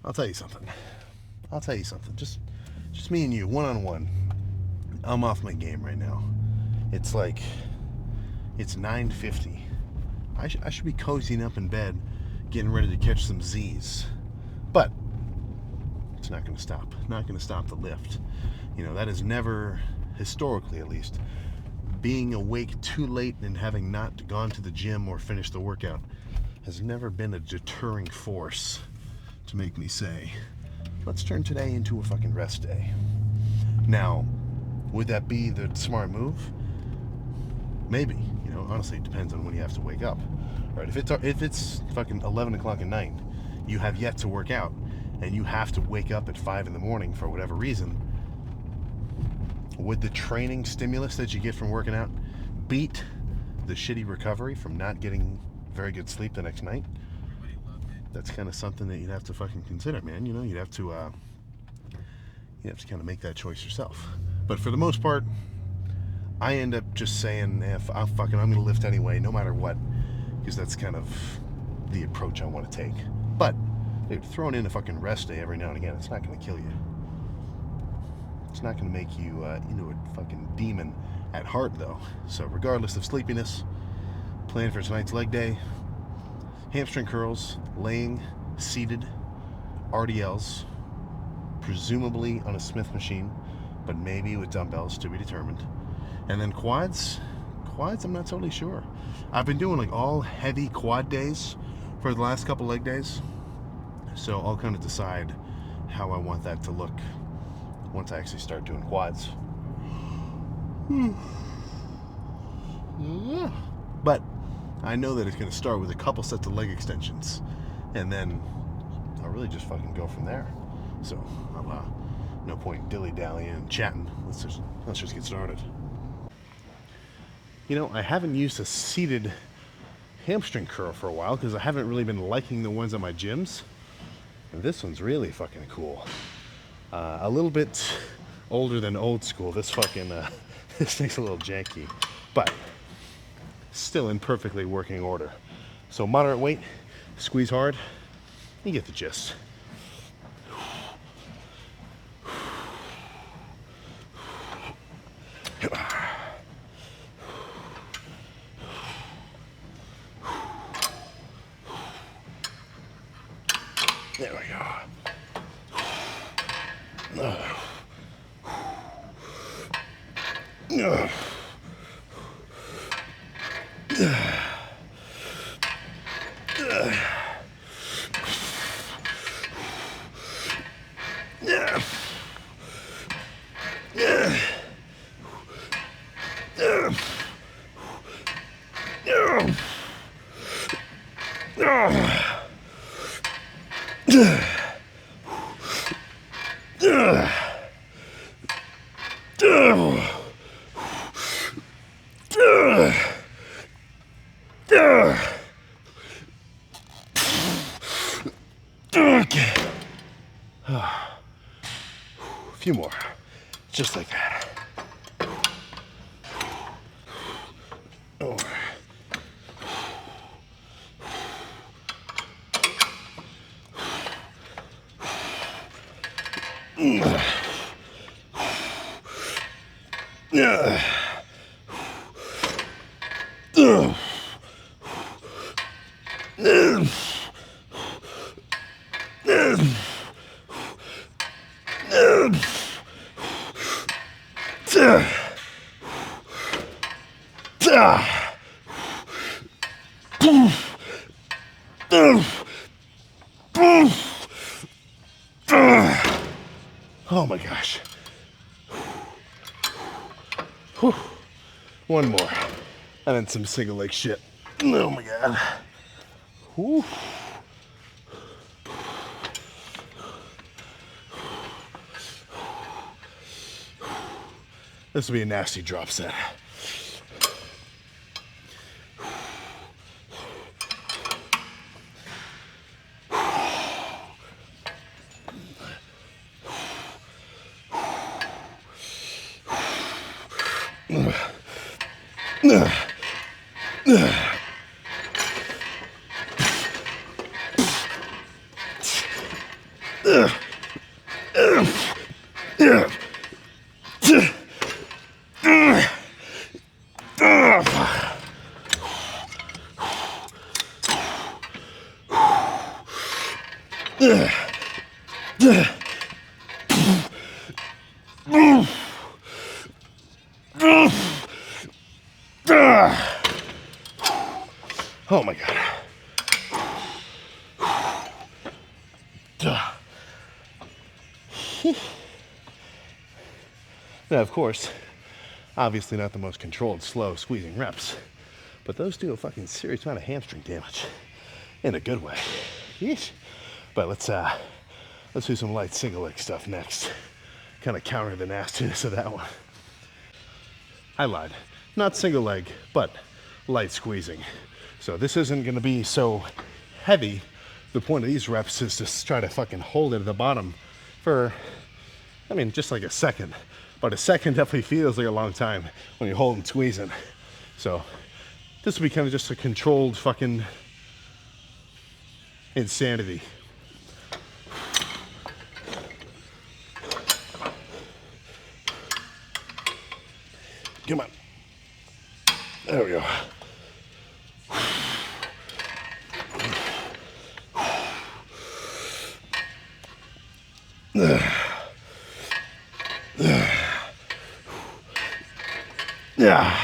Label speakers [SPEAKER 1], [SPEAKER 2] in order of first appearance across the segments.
[SPEAKER 1] I'll tell you something. Just me and you, one-on-one. I'm off my game right now. It's like, it's 9:50. I should be cozying up in bed, getting ready to catch some Z's. But it's not going to stop. Not going to stop the lift. You know, that is never, historically at least, being awake too late and having not gone to the gym or finished the workout has never been a deterring force to make me say, let's turn today into a fucking rest day. Now, would that be the smart move? Maybe. You know, honestly, it depends on when you have to wake up. Right? If it's fucking 11 o'clock at night, you have yet to work out, and you have to wake up at 5 in the morning for whatever reason, would the training stimulus that you get from working out beat the shitty recovery from not getting very good sleep the next night? That's kind of something that you'd have to fucking consider, man. You know, you'd have to kind of make that choice yourself. But for the most part, I end up just saying, I'm going to lift anyway, no matter what, because that's kind of the approach I want to take. But dude, throwing in a fucking rest day every now and again, it's not going to kill you. It's not going to make you into a fucking demon at heart, though. So regardless of sleepiness, plan for tonight's leg day. Hamstring curls, laying, seated, Rdls, presumably on a Smith machine, but maybe with dumbbells, to be determined. And then quads, I'm not totally sure. I've been doing like all heavy quad days for the last couple leg days, so I'll kind of decide how I want that to look once I actually start doing quads. But I know that it's going to start with a couple sets of leg extensions, and then I'll really just fucking go from there. So no point dilly-dallying and chatting. Let's just get started. You know, I haven't used a seated hamstring curl for a while because I haven't really been liking the ones at my gyms. And this one's really fucking cool. A little bit older than old school. This fucking this thing's a little janky, but still in perfectly working order. So moderate weight, squeeze hard, you get the gist. There we go. Okay. A few more. Just like that. Oh. Oh my gosh. Whew. One more. And then some single leg shit. Oh my god. Whew. This will be a nasty drop set. Oh my God. Now, of course, obviously not the most controlled, slow squeezing reps, but those do a fucking serious amount of hamstring damage in a good way. Yeesh. But let's do some light single leg stuff next. Kind of counter the nastiness of that one. I lied. Not single leg, but light squeezing. So this isn't going to be so heavy. The point of these reps is to try to fucking hold it at the bottom for, I mean, just like a second. But a second definitely feels like a long time when you're holding squeezing. So this will be kind of just a controlled fucking insanity. Come on. There we go. Yeah.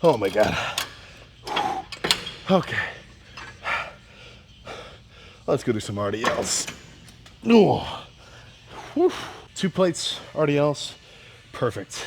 [SPEAKER 1] Oh my God. Okay. Let's go do some RDLs. Oh. Whew. 2 plates RDLs. Perfect.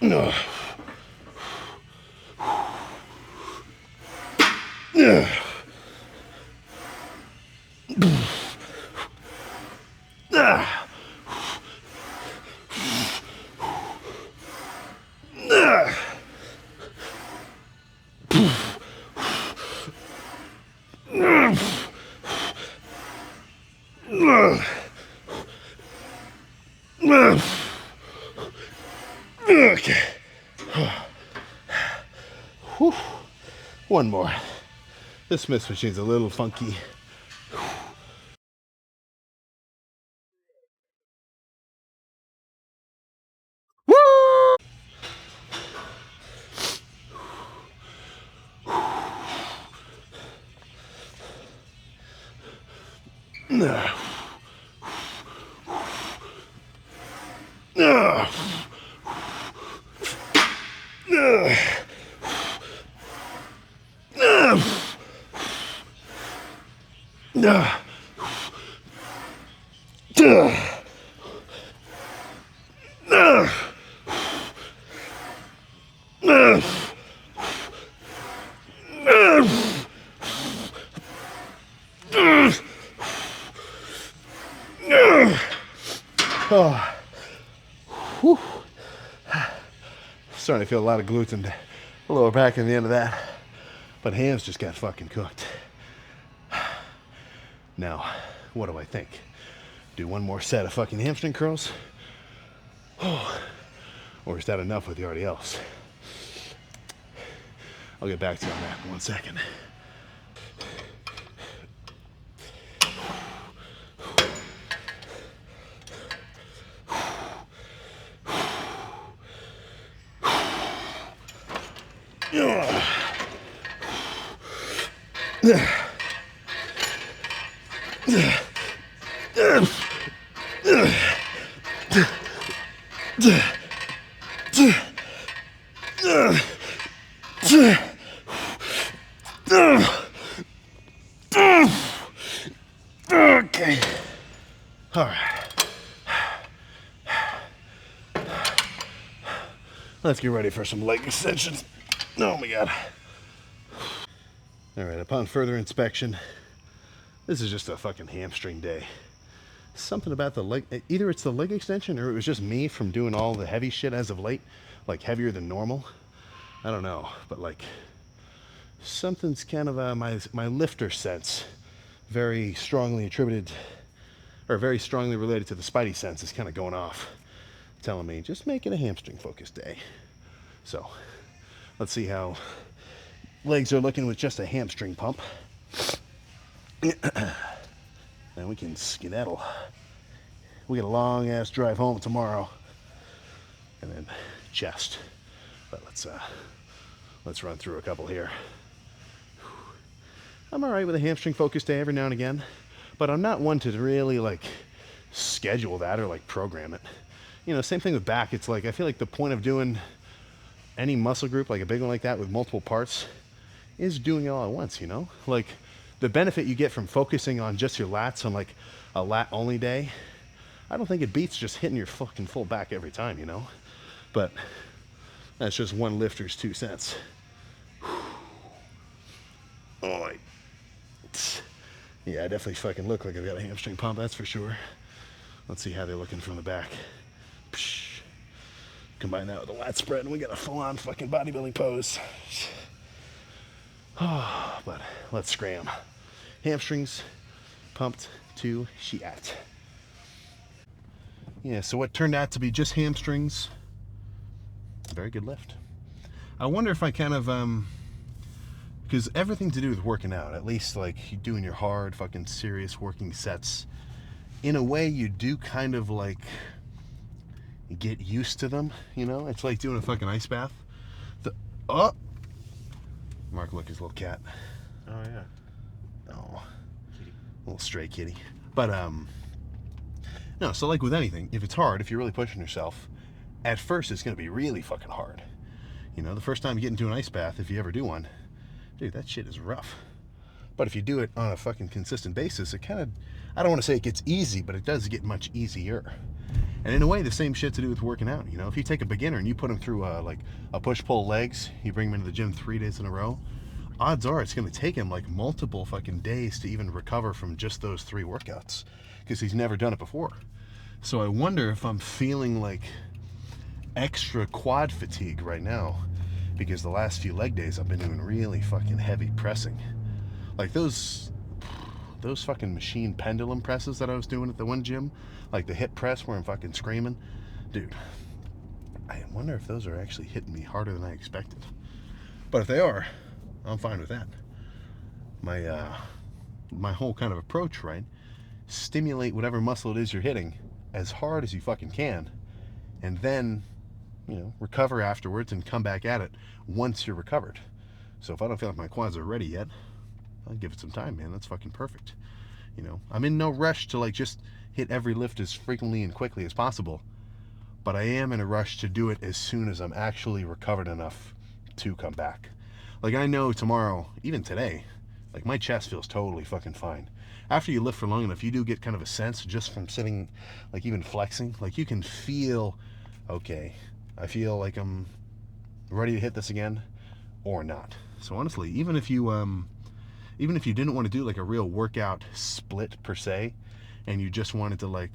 [SPEAKER 1] No. Yeah. Okay. Whew. One more. This Smith machine's a little funky. Woo! Oh. Whew. Starting to feel a lot of glutes in the lower back in the end of that. But hams just got fucking cooked. Now, what do I think? Do one more set of fucking hamstring curls? Oh. Or is that enough with the RDLs? I'll get back to you on that in 1 second. Okay. All right. Let's get ready for some leg extensions. Oh my god. All right, upon further inspection, this is just a fucking hamstring day. Something about the leg, either it's the leg extension or it was just me from doing all the heavy shit as of late, like heavier than normal. I don't know, but like something's kind of my lifter sense, very strongly attributed, or very strongly related to the spidey sense, is kind of going off, telling me just make it a hamstring focused day. So let's see how legs are looking with just a hamstring pump. Then we can skedaddle. We got a long ass drive home tomorrow, and then chest. But let's run through a couple here. I'm all right with a hamstring focused day every now and again, but I'm not one to really like schedule that or like program it. You know, same thing with back. It's like I feel like the point of doing any muscle group, like a big one like that with multiple parts, is doing it all at once. You know, like the benefit you get from focusing on just your lats on like a lat only day, I don't think it beats just hitting your fucking full back every time, you know? But that's just one lifter's 2 cents. Oh, yeah, I definitely fucking look like I've got a hamstring pump, that's for sure. Let's see how they're looking from the back. Psh. Combine that with a lat spread and we got a full-on fucking bodybuilding pose. Oh, but let's scram. Hamstrings pumped to shit. Yeah, so what turned out to be just hamstrings, very good lift. I wonder if I kind of, because everything to do with working out, at least like you doing your hard fucking serious working sets, in a way you do kind of like get used to them, you know? It's like doing a fucking ice bath. Mark, look, his little cat.
[SPEAKER 2] Oh yeah.
[SPEAKER 1] Oh, kitty. Little stray kitty. But no, so like with anything, if it's hard, if you're really pushing yourself, at first it's going to be really fucking hard. You know, the first time you get into an ice bath, if you ever do one, dude, that shit is rough. But if you do it on a fucking consistent basis, it kind of, I don't want to say it gets easy, but it does get much easier. And in a way, the same shit to do with working out. You know, if you take a beginner and you put them through like a push-pull legs, you bring them into the gym 3 days in a row, odds are it's going to take him like multiple fucking days to even recover from just those 3 workouts, because he's never done it before. So I wonder if I'm feeling like extra quad fatigue right now, because the last few leg days I've been doing really fucking heavy pressing. Like those fucking machine pendulum presses that I was doing at the one gym, like the hip press where I'm fucking screaming, dude, I wonder if those are actually hitting me harder than I expected. But if they are, I'm fine with that. My whole kind of approach, right? Stimulate whatever muscle it is you're hitting as hard as you fucking can, and then, you know, recover afterwards and come back at it once you're recovered. So if I don't feel like my quads are ready yet, I'll give it some time, man. That's fucking perfect. You know, I'm in no rush to like just hit every lift as frequently and quickly as possible, but I am in a rush to do it as soon as I'm actually recovered enough to come back. Like I know tomorrow, even today, like my chest feels totally fucking fine. After you lift for long enough, you do get kind of a sense just from sitting, like even flexing, like you can feel, okay, I feel like I'm ready to hit this again or not. So honestly, even if you didn't want to do like a real workout split per se, and you just wanted to like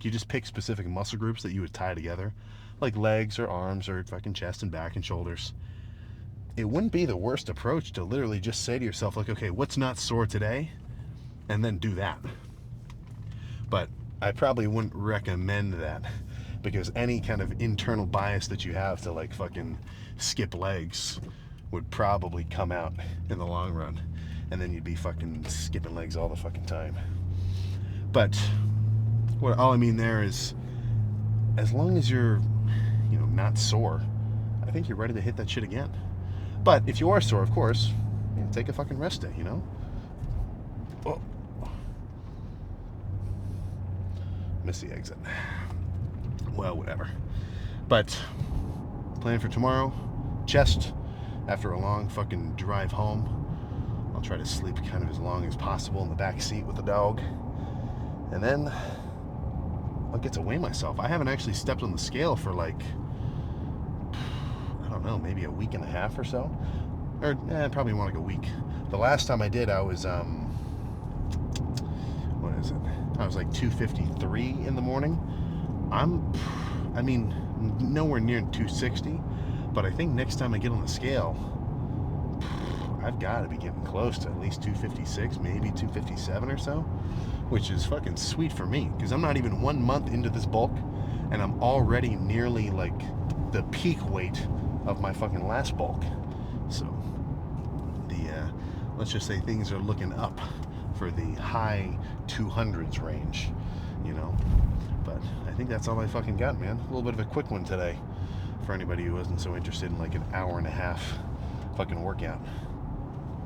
[SPEAKER 1] you just pick specific muscle groups that you would tie together, like legs or arms or fucking chest and back and shoulders, it wouldn't be the worst approach to literally just say to yourself like, okay, what's not sore today? And then do that. But I probably wouldn't recommend that, because any kind of internal bias that you have to like fucking skip legs would probably come out in the long run, and then you'd be fucking skipping legs all the fucking time. But what all I mean there is, as long as you're, you know, not sore, I think you're ready to hit that shit again. But if you are sore, of course, yeah, take a fucking rest day, you know? Oh. Miss the exit. Well, whatever. But plan for tomorrow, chest. After a long fucking drive home, I'll try to sleep kind of as long as possible in the back seat with the dog. And then I'll get to weigh myself. I haven't actually stepped on the scale for like, I don't know, maybe a week and a half or so. Or probably more like a week. The last time I did, I was, what is it? I was like 253 in the morning. I mean, nowhere near 260. But I think next time I get on the scale, I've got to be getting close to at least 256, maybe 257 or so, which is fucking sweet for me, because I'm not even 1 month into this bulk, and I'm already nearly like the peak weight of my fucking last bulk. So, let's just say things are looking up for the high 200s range, you know. But I think that's all I fucking got, man. A little bit of a quick one today, for anybody who wasn't so interested in like an hour and a half fucking workout.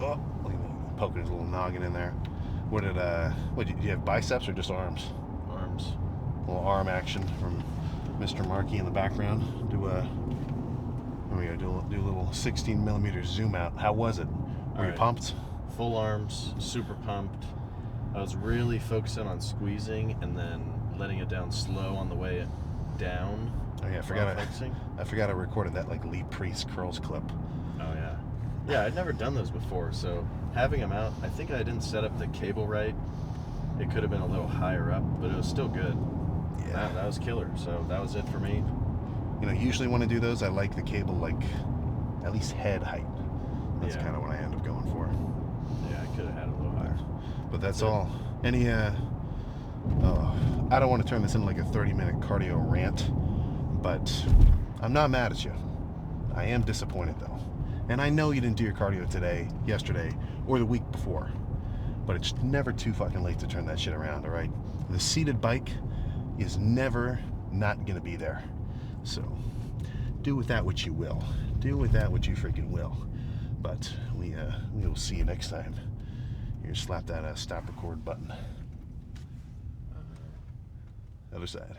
[SPEAKER 1] Oh, look at me poking his little noggin in there. What did you have, biceps or just arms?
[SPEAKER 2] Arms.
[SPEAKER 1] A little arm action from Mr. Markey in the background. There we go, do a little 16 millimeter zoom out. How was it? Were you pumped?
[SPEAKER 2] Full arms, super pumped. I was really focusing on squeezing and then letting it down slow on the way down.
[SPEAKER 1] Oh yeah, I forgot I recorded that like Lee Priest curls clip.
[SPEAKER 2] Oh yeah. Yeah, I'd never done those before, so having them out, I think I didn't set up the cable right. It could have been a little higher up, but it was still good. Yeah. That was killer, so that was it for me.
[SPEAKER 1] You know, usually when I do those, I like the cable like at least head height. That's kind of what I end up going for.
[SPEAKER 2] Yeah, I could have had it a little higher.
[SPEAKER 1] But that's all. Any, I don't want to turn this into like a 30-minute cardio rant, but I'm not mad at you. I am disappointed though. And I know you didn't do your cardio today, yesterday, or the week before. But it's never too fucking late to turn that shit around, all right? The seated bike is never not gonna be there. So do with that what you will. Do with that what you freaking will. But we will see you next time. Here, slap that stop record button. Other side.